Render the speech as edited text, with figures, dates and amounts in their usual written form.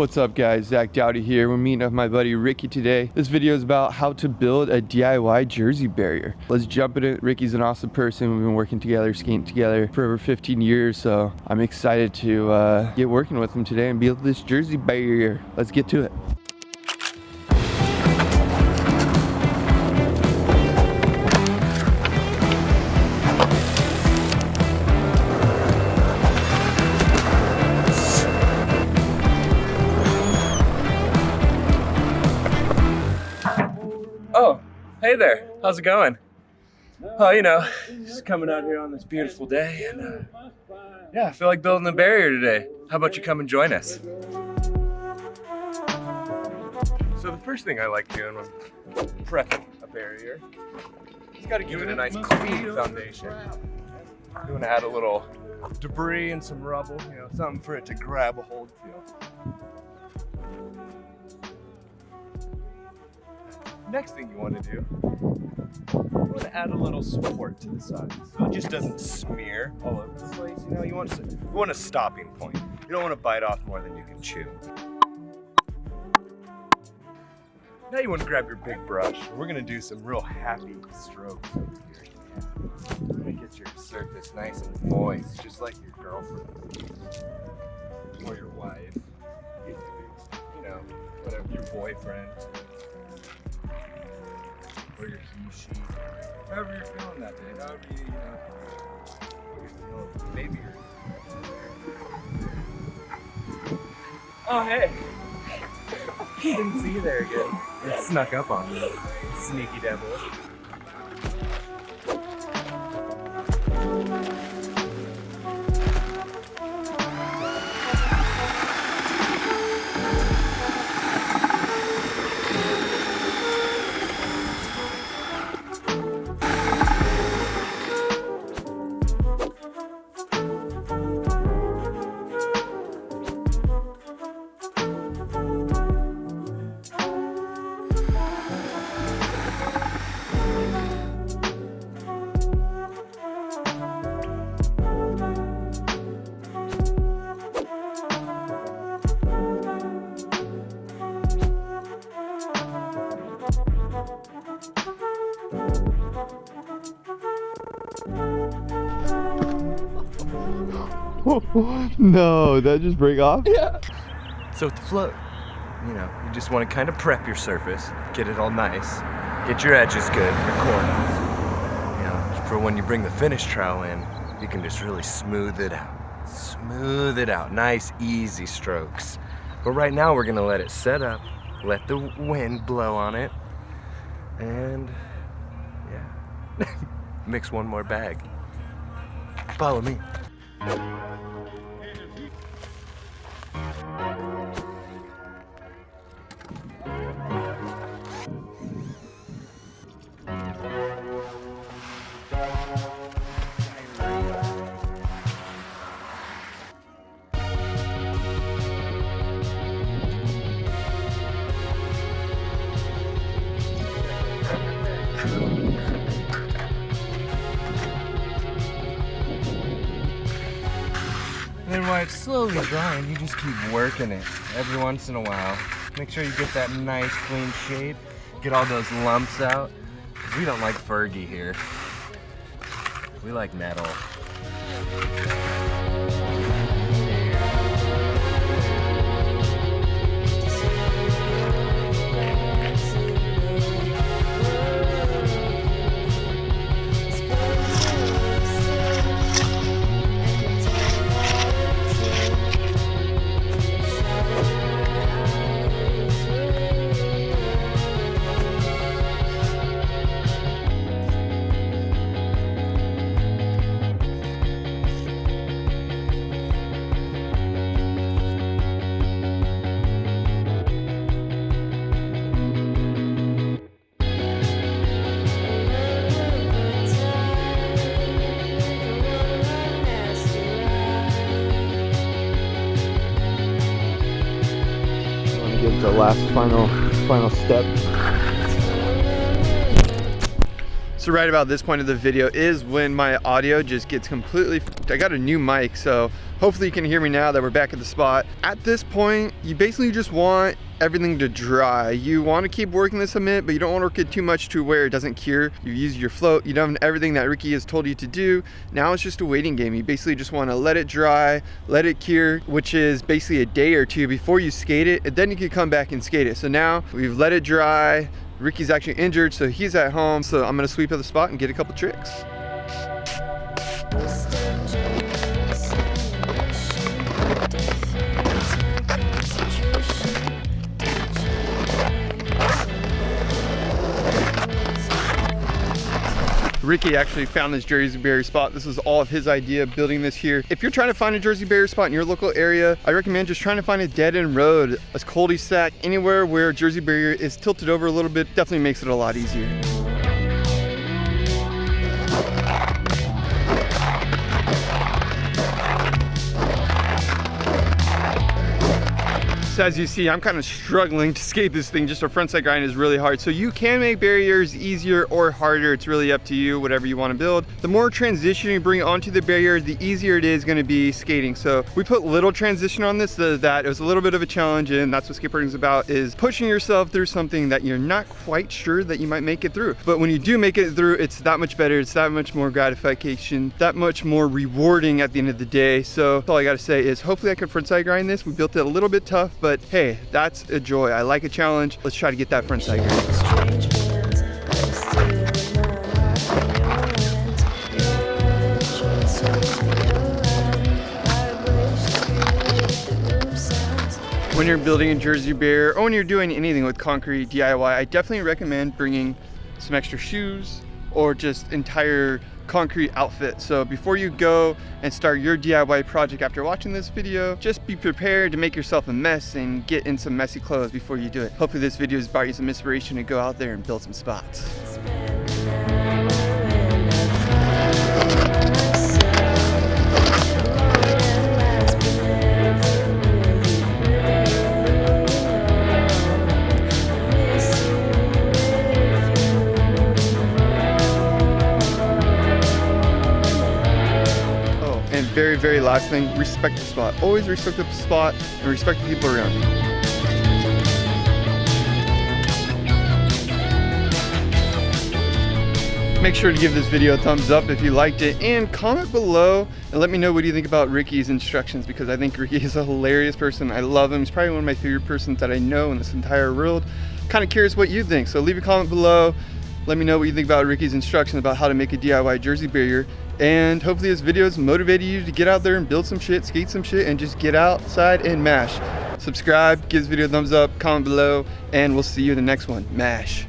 What's up guys, Zach Dowdy here. We're meeting up with my buddy Ricky today. This video is about how to build a DIY jersey barrier. Let's jump in it. Ricky's an awesome person. We've been working together, skating together for over 15 years, so I'm excited to get working with him today and build this jersey barrier. Let's get to it. Oh, hey there. How's it going? Oh, you know, just coming out here on this beautiful day, and yeah, I feel like building a barrier today. How about you come and join us? So the first thing I like doing when prepping a barrier, it's got to give it a nice clean foundation. You want to add a little debris and some rubble, you know, something for it to grab a hold to. Next thing you want to do, you want to add a little support to the side so it just doesn't smear all over the place. You know, you want a stopping point. You don't want to bite off more than you can chew. Now you want to grab your big brush. We're going to do some real happy strokes over here. We're going to get your surface nice and moist, just like your girlfriend or your wife. You know, whatever, your boyfriend. Or your he, she, however you're feeling that day, however you're feeling, maybe you're. Oh, hey! Didn't see you there again. It snuck up on me, sneaky devil. No, that just break off? Yeah. So with the float, you know, you just want to kind of prep your surface, get it all nice, get your edges good, your corners. You know, for when you bring the finish trowel in, you can just really smooth it out. Smooth it out, nice, easy strokes. But right now we're gonna let it set up, let the wind blow on it, and yeah, mix one more bag. Follow me. And then while it's slowly drying, you just keep working it every once in a while. Make sure you get that nice clean shape, get all those lumps out. We don't like Fergie here. We like metal. The last final step. So right about this point of the video is when my audio just gets completely I got a new mic, so hopefully you can hear me now that we're back at the spot. At this point, you basically just want everything to dry. You want to keep working this a minute, but you don't want to work it too much to where it doesn't cure. You use your float, you've done everything that Ricky has told you to do. Now it's just a waiting game. You basically just want to let it dry, let it cure, which is basically a day or two before you skate it, and then you can come back and skate it. So now we've let it dry. Ricky's actually injured, so he's at home. So I'm gonna sweep up the spot and get a couple tricks. Ricky actually found this Jersey barrier spot. This was all of his idea, building this here. If you're trying to find a Jersey barrier spot in your local area, I recommend just trying to find a dead end road, a cul-de-sac, anywhere where Jersey barrier is tilted over a little bit, definitely makes it a lot easier. As you see, I'm kind of struggling to skate this thing. Just a frontside grind is really hard. So you can make barriers easier or harder. It's really up to you, whatever you want to build. The more transition you bring onto the barrier, the easier it is going to be skating. So we put little transition on this so that it was a little bit of a challenge, and that's what skateboarding is about, is pushing yourself through something that you're not quite sure that you might make it through. But when you do make it through, it's that much better. It's that much more gratification, that much more rewarding at the end of the day. So all I got to say is hopefully I can frontside grind this. We built it a little bit tough, but hey, that's a joy. I like a challenge. Let's try to get that frontside grind. When you're building a Jersey barrier or when you're doing anything with concrete DIY, I definitely recommend bringing some extra shoes or just entire concrete outfit. So before you go and start your DIY project after watching this video, just be prepared to make yourself a mess and get in some messy clothes before you do it. Hopefully this video has brought you some inspiration to go out there and build some spots. Very last thing, respect the spot. Always respect the spot and respect the people around you. Make sure to give this video a thumbs up if you liked it, and comment below and let me know what you think about Ricky's instructions, because I think Ricky is a hilarious person. I love him. He's probably one of my favorite persons that I know in this entire world. Kind of curious what you think, so leave a comment below. Let me know what you think about Ricky's instructions about how to make a DIY Jersey barrier. And hopefully this video has motivated you to get out there and build some shit, skate some shit, and just get outside and mash. Subscribe, give this video a thumbs up, comment below, and we'll see you in the next one. Mash.